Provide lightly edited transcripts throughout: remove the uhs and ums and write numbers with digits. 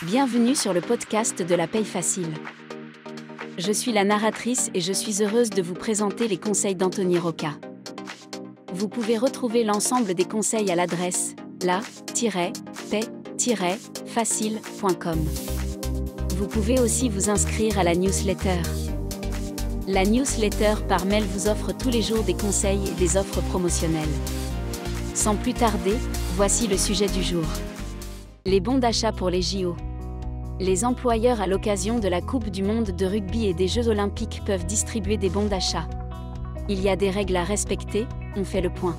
Bienvenue sur le podcast de la paye facile. Je suis la narratrice et je suis heureuse de vous présenter les conseils d'Anthony Rocca. Vous pouvez retrouver l'ensemble des conseils à l'adresse la-paye-facile.com. Vous pouvez aussi vous inscrire à la newsletter. La newsletter par mail vous offre tous les jours des conseils et des offres promotionnelles. Sans plus tarder, voici le sujet du jour. Les bons d'achat pour les JO. Les employeurs à l'occasion de la Coupe du monde de rugby et des Jeux olympiques peuvent distribuer des bons d'achat. Il y a des règles à respecter, on fait le point.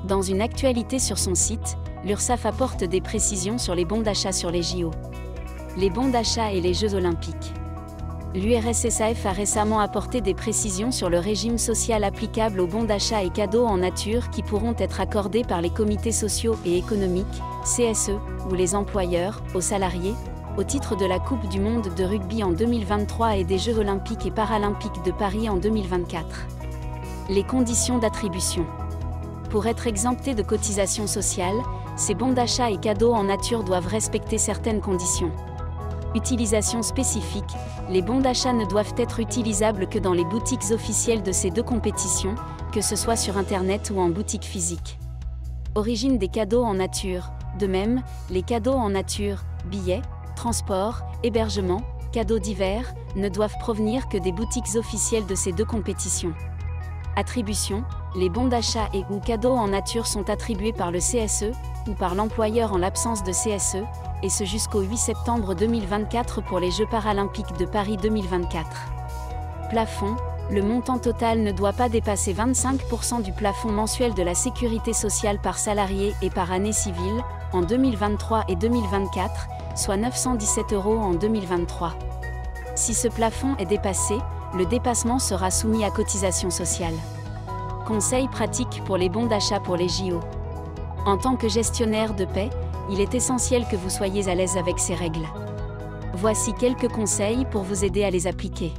Dans une actualité sur son site, l'URSSAF apporte des précisions sur les bons d'achat sur les JO. Les bons d'achat et les Jeux olympiques. L'URSSAF a récemment apporté des précisions sur le régime social applicable aux bons d'achat et cadeaux en nature qui pourront être accordés par les comités sociaux et économiques, CSE, ou les employeurs, aux salariés, au titre de la Coupe du monde de rugby en 2023 et des Jeux olympiques et paralympiques de Paris en 2024. Les conditions d'attribution. Pour être exemptés de cotisations sociales, ces bons d'achat et cadeaux en nature doivent respecter certaines conditions. Utilisation spécifique. Les bons d'achat ne doivent être utilisables que dans les boutiques officielles de ces deux compétitions, que ce soit sur Internet ou en boutique physique. Origine des cadeaux en nature. De même, les cadeaux en nature, billets, transport, hébergement, cadeaux divers, ne doivent provenir que des boutiques officielles de ces deux compétitions. Attribution. Les bons d'achat et ou cadeaux en nature sont attribués par le CSE, ou par l'employeur en l'absence de CSE, et ce jusqu'au 8 septembre 2024 pour les Jeux paralympiques de Paris 2024. Plafond. Le montant total ne doit pas dépasser 25% du plafond mensuel de la sécurité sociale par salarié et par année civile, en 2023 et 2024, soit 917 € en 2023. Si ce plafond est dépassé, le dépassement sera soumis à cotisation sociale. Conseils pratiques pour les bons d'achat pour les JO. En tant que gestionnaire de paie, il est essentiel que vous soyez à l'aise avec ces règles. Voici quelques conseils pour vous aider à les appliquer.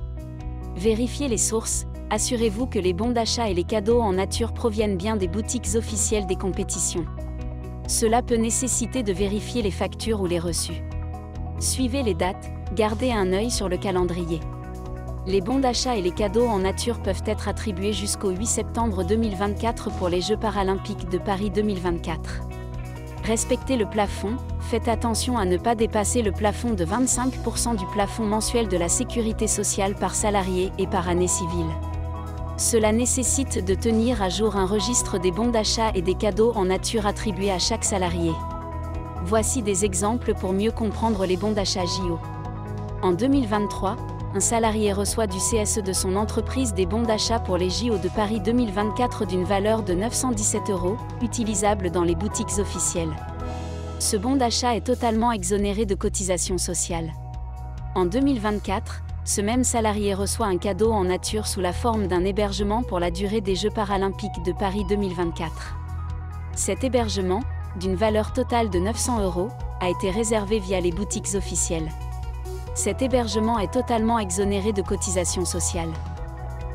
Vérifiez les sources, assurez-vous que les bons d'achat et les cadeaux en nature proviennent bien des boutiques officielles des compétitions. Cela peut nécessiter de vérifier les factures ou les reçus. Suivez les dates, gardez un œil sur le calendrier. Les bons d'achat et les cadeaux en nature peuvent être attribués jusqu'au 8 septembre 2024 pour les Jeux paralympiques de Paris 2024. Respectez le plafond, faites attention à ne pas dépasser le plafond de 25% du plafond mensuel de la sécurité sociale par salarié et par année civile. Cela nécessite de tenir à jour un registre des bons d'achat et des cadeaux en nature attribués à chaque salarié. Voici des exemples pour mieux comprendre les bons d'achat JO. En 2023, un salarié reçoit du CSE de son entreprise des bons d'achat pour les JO de Paris 2024 d'une valeur de 917 €, utilisables dans les boutiques officielles. Ce bon d'achat est totalement exonéré de cotisations sociales. En 2024, ce même salarié reçoit un cadeau en nature sous la forme d'un hébergement pour la durée des Jeux paralympiques de Paris 2024. Cet hébergement, d'une valeur totale de 900 €, a été réservé via les boutiques officielles. Cet hébergement est totalement exonéré de cotisations sociales.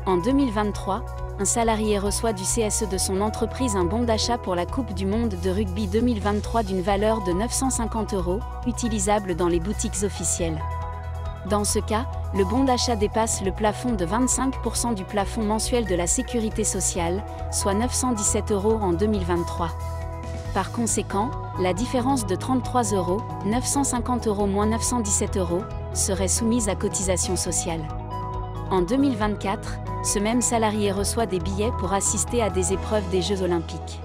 En 2023, un salarié reçoit du CSE de son entreprise un bon d'achat pour la Coupe du monde de rugby 2023 d'une valeur de 950 €, utilisable dans les boutiques officielles. Dans ce cas, le bon d'achat dépasse le plafond de 25% du plafond mensuel de la sécurité sociale, soit 917 € en 2023. Par conséquent, la différence de 33 €, 950 € moins 917 € serait soumise à cotisation sociale. En 2024, ce même salarié reçoit des billets pour assister à des épreuves des Jeux olympiques.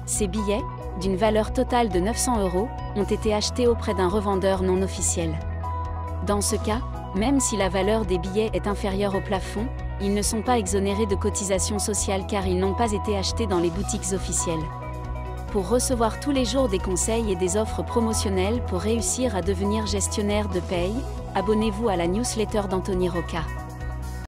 Ces billets, d'une valeur totale de 900 €, ont été achetés auprès d'un revendeur non officiel. Dans ce cas, même si la valeur des billets est inférieure au plafond, ils ne sont pas exonérés de cotisation sociale car ils n'ont pas été achetés dans les boutiques officielles. Pour recevoir tous les jours des conseils et des offres promotionnelles pour réussir à devenir gestionnaire de paye, abonnez-vous à la newsletter d'Anthony Rocca.